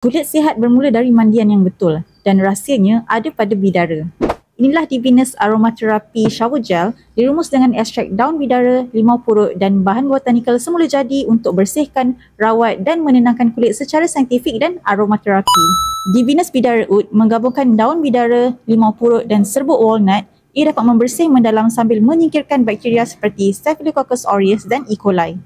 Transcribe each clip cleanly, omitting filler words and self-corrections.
Kulit sihat bermula dari mandian yang betul dan rahsianya ada pada bidara. Inilah Divinus Aromatherapy Shower Gel dirumus dengan ekstrak daun bidara, limau purut dan bahan botanikal semula jadi untuk bersihkan, rawat dan menenangkan kulit secara saintifik dan aromaterapi. Divinus Bidara Oud menggabungkan daun bidara, limau purut dan serbuk walnut. Ia dapat membersih mendalam sambil menyingkirkan bakteria seperti Staphylococcus aureus dan E. coli.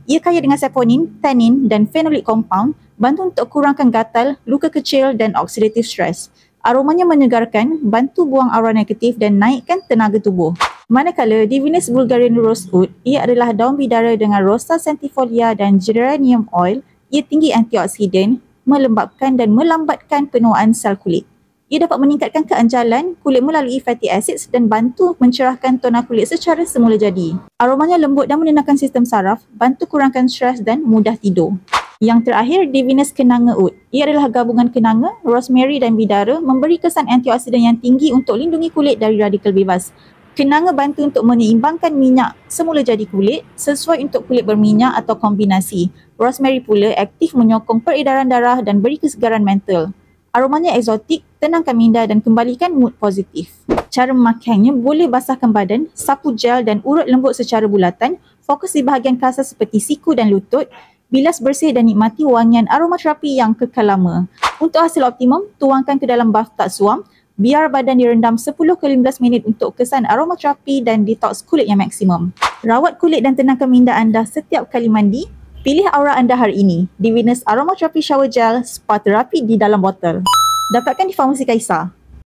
Ia kaya dengan saponin, tannin dan phenolic compound, bantu untuk kurangkan gatal, luka kecil dan oxidative stress. Aromanya menyegarkan, bantu buang aura negatif dan naikkan tenaga tubuh. Manakala Divinus Bulgarian Rose Oud, ia adalah daun bidara dengan Rosa centifolia dan geranium oil. Ia tinggi antioksidan, melembabkan dan melambatkan penuaan sel kulit. Ia dapat meningkatkan keanjalan kulit melalui fatty acids dan bantu mencerahkan tona kulit secara semula jadi. Aromanya lembut dan menenangkan sistem saraf, bantu kurangkan stres dan mudah tidur. Yang terakhir, Divinus Kenanga Oud. Ia adalah gabungan kenanga, rosemary dan bidara, memberi kesan antioksidan yang tinggi untuk lindungi kulit dari radikal bebas. Kenanga bantu untuk menyeimbangkan minyak semula jadi kulit sesuai untuk kulit berminyak atau kombinasi. Rosemary pula aktif menyokong peredaran darah dan beri kesegaran mental. Aromanya eksotik, tenangkan minda dan kembalikan mood positif. Cara memakainya boleh basahkan badan, sapu gel dan urut lembut secara bulatan, fokus di bahagian kasar seperti siku dan lutut, bilas bersih dan nikmati wangian aromaterapi yang kekal lama. Untuk hasil optimum, tuangkan ke dalam bathtub suam, biar badan direndam 10 ke 15 minit untuk kesan aromaterapi dan detoks kulit yang maksimum. Rawat kulit dan tenangkan minda anda setiap kali mandi. Pilih aura anda hari ini. Divinus Aromatherapy Shower Gel Spa Therapy di dalam botol. Dapatkan di Farmasi Kaisar.